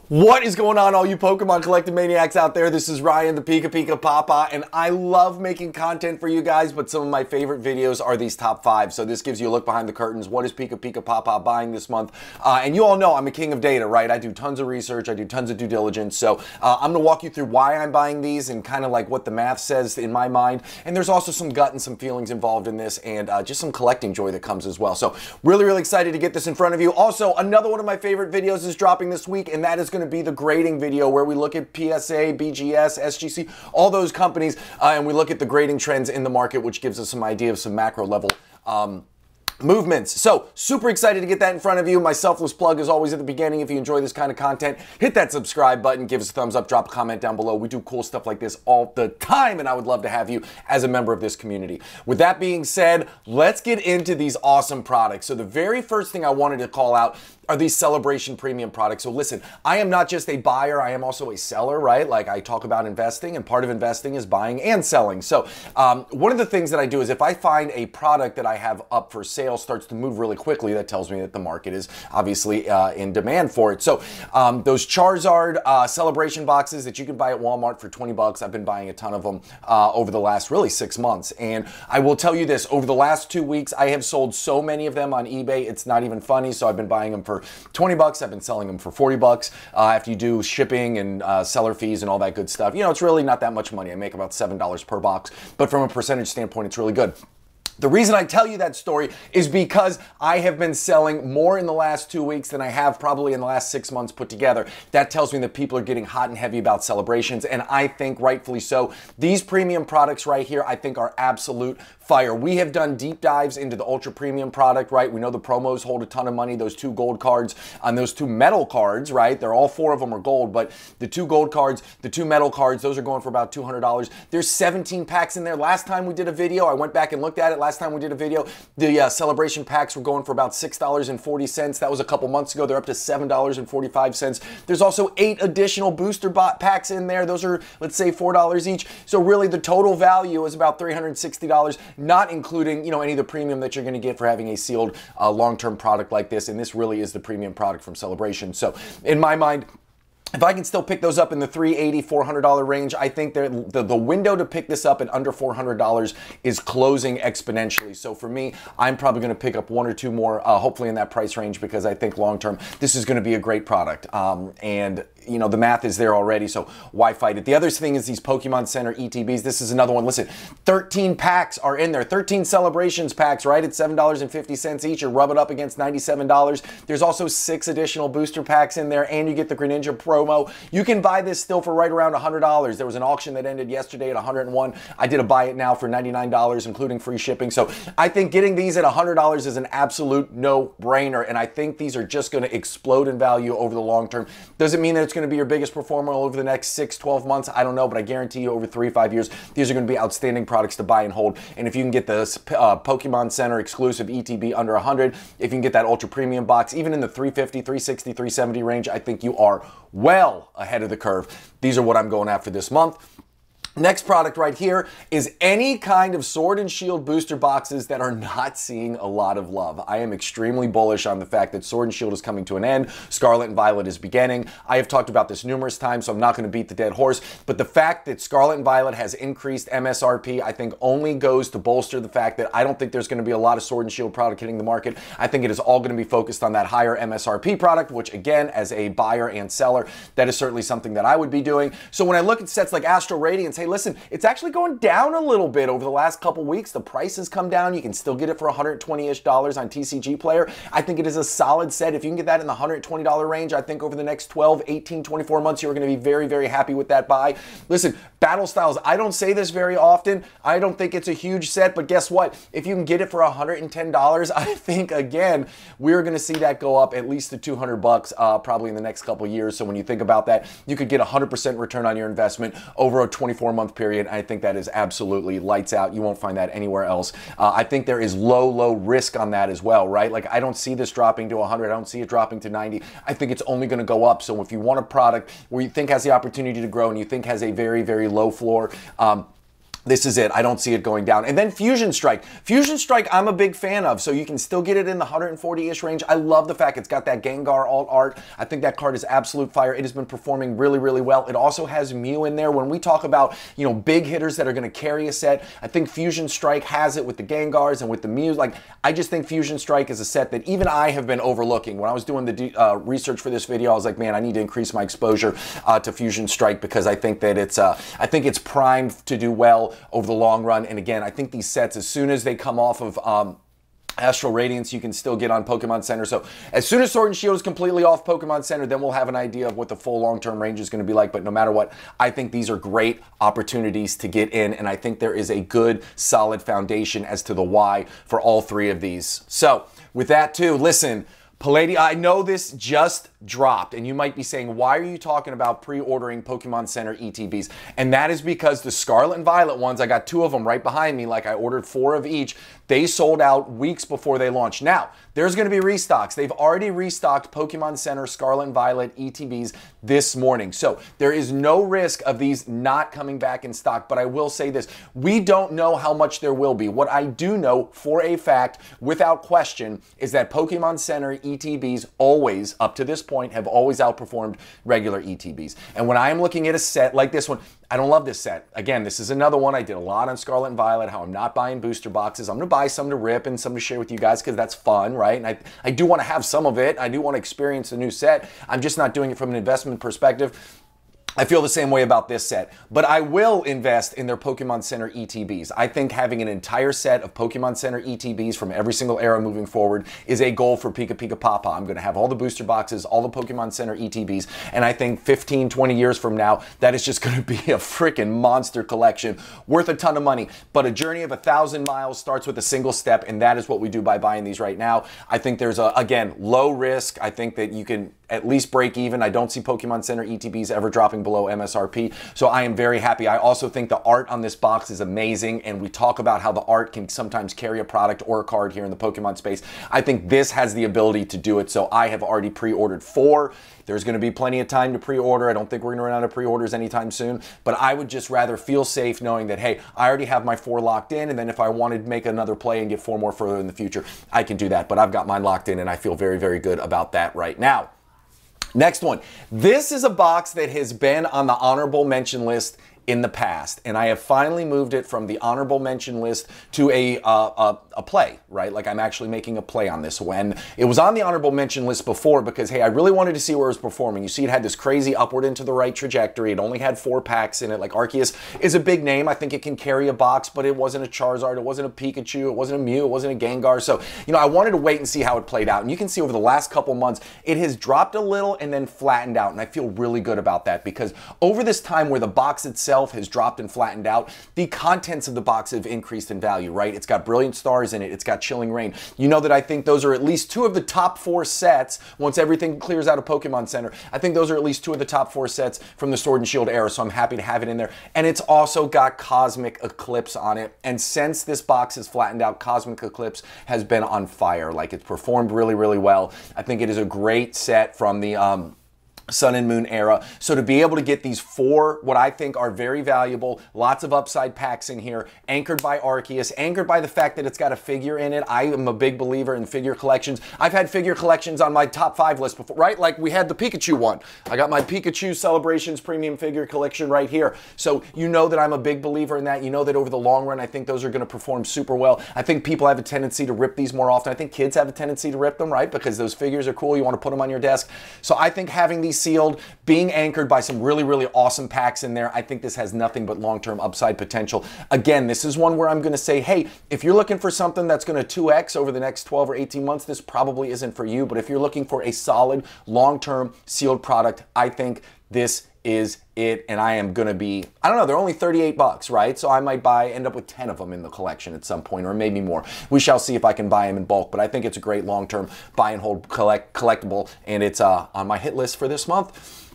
What is going on, all you Pokemon collecting maniacs out there? This is Ryan, the PikiPikaPapa, and I love making content for you guys, but some of my favorite videos are these top 5. So this gives you a look behind the curtains. What is PikiPikaPapa buying this month? And you all know I'm a king of data, right? I do tons of research, I do tons of due diligence. So I'm gonna walk you through why I'm buying these and kind of like what the math says in my mind. And there's also some gut and some feelings involved in this, and just some collecting joy that comes as well. So really excited to get this in front of you. Also, another one of my favorite videos is dropping this week, and that is going to be the grading video where we look at PSA, BGS, SGC, all those companies, and we look at the grading trends in the market, which gives us some idea of some macro level movements. So super excited to get that in front of you. My selfless plug is always at the beginning. If you enjoy this kind of content, hit that subscribe button, give us a thumbs up, drop a comment down below. We do cool stuff like this all the time, and I would love to have you as a member of this community. With that being said, let's get into these awesome products. So the very first thing I wanted to call out are these Celebration premium products. So listen, I am not just a buyer, I am also a seller, right? Like I talk about investing, and part of investing is buying and selling. So one of the things that I do is if I find a product that I have up for sale starts to move really quickly, that tells me that the market is obviously in demand for it. So those Charizard Celebration boxes that you can buy at Walmart for 20 bucks, I've been buying a ton of them over the last really 6 months. And I will tell you this, over the last 2 weeks, I have sold so many of them on eBay, it's not even funny. So I've been buying them for 20 bucks. I've been selling them for 40 bucks. After you do shipping and seller fees and all that good stuff, you know, it's really not that much money. I make about $7 per box, but from a percentage standpoint, it's really good. The reason I tell you that story is because I have been selling more in the last 2 weeks than I have probably in the last 6 months put together. That tells me that people are getting hot and heavy about celebrations, and I think rightfully so. These premium products right here, I think are absolute fire. We have done deep dives into the ultra premium product, right? We know the promos hold a ton of money. Those 2 gold cards and those 2 metal cards, right? They're all 4 of them are gold, but the 2 gold cards, the 2 metal cards, those are going for about $200. There's 17 packs in there. Last time we did a video, I went back and looked at it. Last time we did a video, the Celebration packs were going for about $6.40. That was a couple months ago. They're up to $7.45. There's also 8 additional booster packs in there. Those are, let's say, $4 each. So really the total value is about $360, not including, you know, any of the premium that you're going to get for having a sealed long-term product like this. And this really is the premium product from Celebration. So in my mind, if I can still pick those up in the $380, $400 range, I think the window to pick this up at under $400 is closing exponentially. So for me, I'm probably going to pick up 1 or 2 more, hopefully in that price range, because I think long-term, this is going to be a great product. And you know, the math is there already, so why fight it? The other thing is these Pokemon Center ETBs. This is another one. Listen, 13 packs are in there. 13 Celebrations packs, right? At $7.50 each. You rub it up against $97. There's also 6 additional booster packs in there, and you get the Greninja promo. You can buy this still for right around $100. There was an auction that ended yesterday at $101. I did a buy it now for $99, including free shipping. So I think getting these at $100 is an absolute no-brainer, and I think these are just going to explode in value over the long term. Doesn't mean that it's going to be your biggest performer over the next 6-12 months. I don't know, but I guarantee you over 3-5 years, these are going to be outstanding products to buy and hold. And if you can get the Pokemon Center exclusive ETB under 100, if you can get that ultra premium box, even in the 350, 360, 370 range, I think you are well ahead of the curve. These are what I'm going after this month. Next product right here is any kind of Sword and Shield booster boxes that are not seeing a lot of love. I am extremely bullish on the fact that Sword and Shield is coming to an end. Scarlet and Violet is beginning. I have talked about this numerous times, so I'm not going to beat the dead horse. But the fact that Scarlet and Violet has increased MSRP, I think only goes to bolster the fact that I don't think there's going to be a lot of Sword and Shield product hitting the market. I think it is all going to be focused on that higher MSRP product, which again, as a buyer and seller, that is certainly something that I would be doing. So when I look at sets like Astral Radiance, hey, listen, it's actually going down a little bit over the last couple weeks. The price has come down. You can still get it for $120-ish on TCG Player. I think it is a solid set. If you can get that in the $120 range, I think over the next 12, 18, 24 months, you're going to be very happy with that buy. Listen, Battle Styles, I don't say this very often. I don't think it's a huge set, but guess what? If you can get it for $110, I think, again, we're going to see that go up at least to 200 bucks probably in the next couple years. So when you think about that, you could get 100% return on your investment over a 24-month period. I think that is absolutely lights out. You won't find that anywhere else. I think there is low risk on that as well, right? Like I don't see this dropping to 100. I don't see it dropping to 90. I think it's only going to go up. So if you want a product where you think has the opportunity to grow and you think has a very low floor, This is it. I don't see it going down. And then Fusion Strike. Fusion Strike, I'm a big fan of, so you can still get it in the 140-ish range. I love the fact it's got that Gengar alt art. I think that card is absolute fire. It has been performing really, really well. It also has Mew in there. When we talk about, you know, big hitters that are going to carry a set, I think Fusion Strike has it with the Gengars and with the Mews. Like, I just think Fusion Strike is a set that even I have been overlooking. When I was doing the research for this video, I was like, man, I need to increase my exposure to Fusion Strike because I think that it's primed to do well over the long run. And again, I think these sets, as soon as they come off of Astral Radiance, you can still get on Pokemon Center. So as soon as Sword and Shield is completely off Pokemon Center, then we'll have an idea of what the full long-term range is going to be like. But no matter what, I think these are great opportunities to get in, and I think there is a good, solid foundation as to the why for all three of these. So with that too, listen, PALDEA, I know this just dropped, and you might be saying, why are you talking about pre-ordering Pokemon Center ETBs? And that is because the Scarlet and Violet ones, I got 2 of them right behind me, like I ordered 4 of each. They sold out weeks before they launched. Now, there's going to be restocks. They've already restocked Pokemon Center Scarlet and Violet ETBs this morning. So there is no risk of these not coming back in stock, but I will say this. We don't know how much there will be. What I do know for a fact, without question, is that Pokemon Center ETBs always, up to this point, have always outperformed regular ETBs. And when I am looking at a set like this one, I don't love this set. Again, this is another one. I did a lot on Scarlet and Violet, how I'm not buying booster boxes. I'm going to buy some to rip and some to share with you guys because that's fun, right? And I do want to have some of it. I do want to experience a new set. I'm just not doing it from an investment perspective. I feel the same way about this set, but I will invest in their Pokemon Center ETBs. I think having an entire set of Pokemon Center ETBs from every single era moving forward is a goal for PikiPikaPapa. I'm going to have all the booster boxes, all the Pokemon Center ETBs, and I think 15, 20 years from now, that is just going to be a freaking monster collection worth a ton of money. But a journey of 1,000 miles starts with a single step, and that is what we do by buying these right now. I think there's again, low risk. I think that you can at least break even. I don't see Pokemon Center ETBs ever dropping below MSRP, so I am very happy. I also think the art on this box is amazing, and we talk about how the art can sometimes carry a product or a card here in the Pokemon space. I think this has the ability to do it, so I have already pre-ordered 4. There's going to be plenty of time to pre-order. I don't think we're going to run out of pre-orders anytime soon, but I would just rather feel safe knowing that, hey, I already have my 4 locked in, and then if I wanted to make another play and get 4 more further in the future, I can do that, but I've got mine locked in, and I feel very, very good about that right now. Next one. This is a box that has been on the honorable mention list in the past, and I have finally moved it from the honorable mention list to a play, right? Like I'm actually making a play on this one. It was on the honorable mention list before because, hey, I really wanted to see where it was performing. You see it had this crazy upward and to the right trajectory. It only had 4 packs in it. Like ARCEUS is a big name. I think it can carry a box, but it wasn't a Charizard. It wasn't a Pikachu. It wasn't a Mew. It wasn't a Gengar. So, you know, I wanted to wait and see how it played out. And you can see over the last couple months, it has dropped a little and then flattened out. And I feel really good about that because over this time where the box itself has dropped and flattened out, the contents of the box have increased in value, right? It's got Brilliant Stars in it. It's got Chilling Reign. You know that I think those are at least 2 of the top 4 sets once everything clears out of Pokemon Center. I think those are at least 2 of the top 4 sets from the Sword and Shield era, so I'm happy to have it in there. And it's also got Cosmic Eclipse on it. And since this box has flattened out, Cosmic Eclipse has been on fire. Like, it's performed really, really well. I think it is a great set from the Sun and Moon era. So to be able to get these 4, what I think are very valuable, lots of upside packs in here, anchored by ARCEUS, anchored by the fact that it's got a figure in it. I am a big believer in figure collections. I've had figure collections on my top 5 list before, right? Like we had the Pikachu one. I got my Pikachu Celebrations premium figure collection right here. So you know that I'm a big believer in that. You know that over the long run, I think those are going to perform super well. I think people have a tendency to rip these more often. I think kids have a tendency to rip them, right? Because those figures are cool. You want to put them on your desk. So I think having these sealed, being anchored by some really, really awesome packs in there, I think this has nothing but long-term upside potential. Again, this is one where I'm going to say, hey, if you're looking for something that's going to 2x over the next 12 or 18 months, this probably isn't for you. But if you're looking for a solid, long-term sealed product, I think this is it, and I am gonna be, I don't know, they're only 38 bucks, right? So I might end up with 10 of them in the collection at some point, or maybe more. We shall see if I can buy them in bulk, but I think it's a great long-term buy and hold collectible, and it's on my hit list for this month.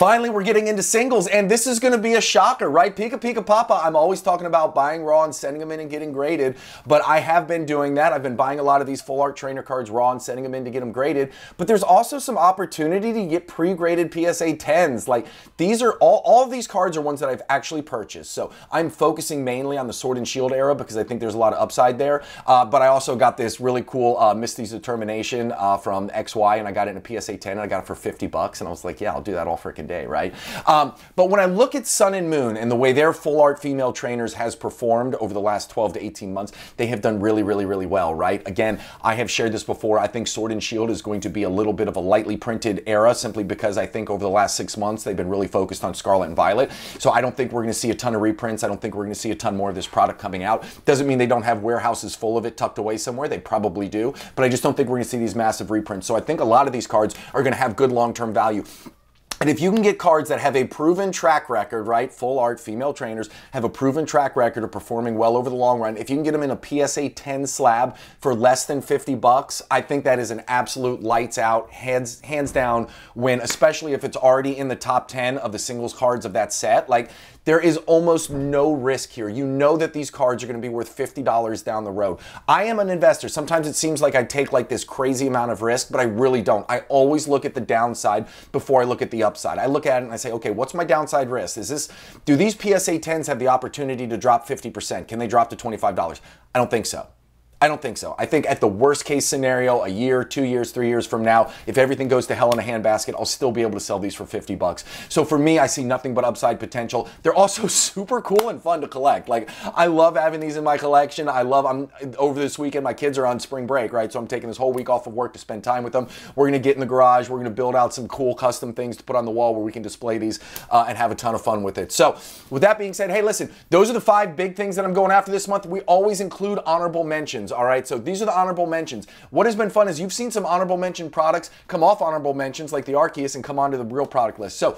Finally, we're getting into singles, and this is going to be a shocker, right? PikiPikaPapa, I'm always talking about buying raw and sending them in and getting graded, but I have been doing that. I've been buying a lot of these full art trainer cards raw and sending them in to get them graded, but there's also some opportunity to get pre-graded PSA 10s. Like, these are all of these cards are ones that I've actually purchased, so I'm focusing mainly on the Sword and Shield era because I think there's a lot of upside there, but I also got this really cool Misty's Determination from XY, and I got it in a PSA 10, and I got it for 50 bucks, and I was like, yeah, I'll do that all freaking day, right? But when I look at Sun and Moon and the way their full art female trainers has performed over the last 12 to 18 months, they have done really, really, really well, right? Again, I have shared this before. I think Sword and Shield is going to be a little bit of a lightly printed era simply because I think over the last 6 months, they've been really focused on Scarlet and Violet. So I don't think we're going to see a ton of reprints. I don't think we're going to see a ton more of this product coming out. Doesn't mean they don't have warehouses full of it tucked away somewhere. They probably do, but I just don't think we're going to see these massive reprints. So I think a lot of these cards are going to have good long-term value. And if you can get cards that have a proven track record, right, full art female trainers have a proven track record of performing well over the long run, if you can get them in a PSA 10 slab for less than 50 bucks, I think that is an absolute lights out, hands down win, especially if it's already in the top 10 of the singles cards of that set. Like, there is almost no risk here. You know that these cards are going to be worth $50 down the road. I am an investor. Sometimes it seems like I take like this crazy amount of risk, but I really don't. I always look at the downside before I look at the upside. I look at it and I say, okay, what's my downside risk? Do these PSA 10s have the opportunity to drop 50%? Can they drop to $25? I don't think so. I don't think so. I think at the worst case scenario, a year, 2 years, 3 years from now, if everything goes to hell in a handbasket, I'll still be able to sell these for 50 bucks. So for me, I see nothing but upside potential. They're also super cool and fun to collect. Like, I love having these in my collection. Over this weekend, my kids are on spring break, right? So I'm taking this whole week off of work to spend time with them. We're going to get in the garage. We're going to build out some cool custom things to put on the wall where we can display these and have a ton of fun with it. So with that being said, hey, listen, those are the 5 big things that I'm going after this month. We always include honorable mentions. All right, so these are the honorable mentions. What has been fun is you've seen some honorable mention products come off honorable mentions like the ARCEUS and come onto the real product list. So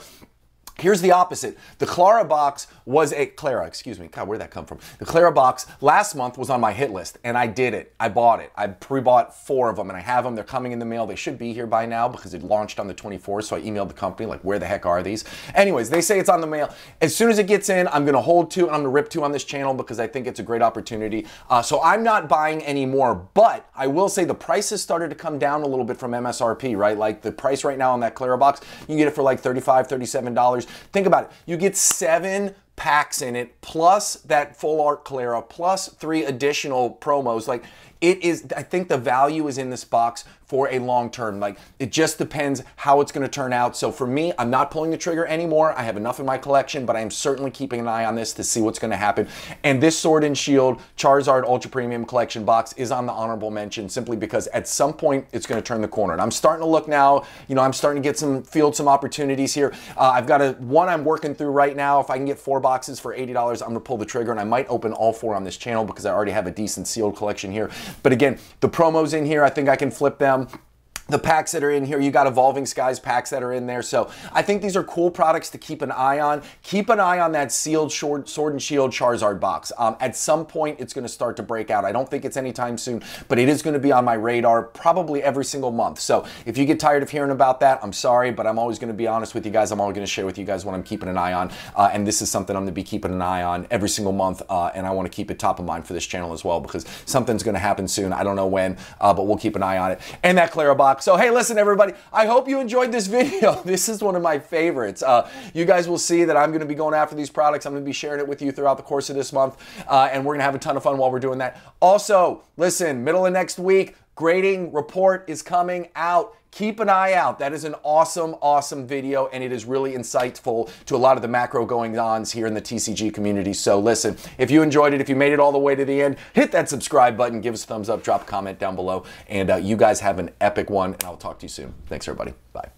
here's the opposite. The Clara box was excuse me, God, where'd that come from? The Clara box last month was on my hit list, and I did it. I bought it. I pre-bought 4 of them, and I have them. They're coming in the mail. They should be here by now because it launched on the 24th, so I emailed the company, like, where the heck are these? Anyways, they say it's on the mail. As soon as it gets in, I'm going to hold 2, and I'm going to rip 2 on this channel because I think it's a great opportunity. So I'm not buying any more, but I will say the price has started to come down a little bit from MSRP, right? Like, the price right now on that Clara box, you can get it for like $35, $37. Think about it. You get 7 packs in it, plus that full art Clara, plus 3 additional promos. Like, it is, I think the value is in this box for a long term. Like, it just depends how it's going to turn out. So for me, I'm not pulling the trigger anymore. I have enough in my collection, but I am certainly keeping an eye on this to see what's going to happen. And this Sword and Shield Charizard Ultra Premium Collection box is on the honorable mention simply because at some point it's going to turn the corner. And I'm starting to look now, you know, I'm starting to get field some opportunities here. I've got one I'm working through right now. If I can get 4 boxes for $80, I'm going to pull the trigger, and I might open all 4 on this channel because I already have a decent sealed collection here. But again, the promos in here, I think I can flip them. The packs that are in here, you got Evolving Skies packs that are in there. So I think these are cool products to keep an eye on. Keep an eye on that sealed Sword and Shield Charizard box. At some point, it's going to start to break out. I don't think it's anytime soon, but it is going to be on my radar probably every single month. So if you get tired of hearing about that, I'm sorry, but I'm always going to be honest with you guys. I'm always going to share with you guys what I'm keeping an eye on. And this is something I'm going to be keeping an eye on every single month. And I want to keep it top of mind for this channel as well because something's going to happen soon. I don't know when, but we'll keep an eye on it. And that Clara box. So hey, listen everybody, I hope you enjoyed this video. This is one of my favorites. You guys will see that I'm going to be going after these products. I'm going to be sharing it with you throughout the course of this month, and we're going to have a ton of fun while we're doing that. Also, listen, middle of next week, grading report is coming out. Keep an eye out. That is an awesome, awesome video, and it is really insightful to a lot of the macro goings-ons here in the TCG community. So listen, if you enjoyed it, if you made it all the way to the end, hit that subscribe button, give us a thumbs up, drop a comment down below, and you guys have an epic one, and I'll talk to you soon. Thanks, everybody. Bye.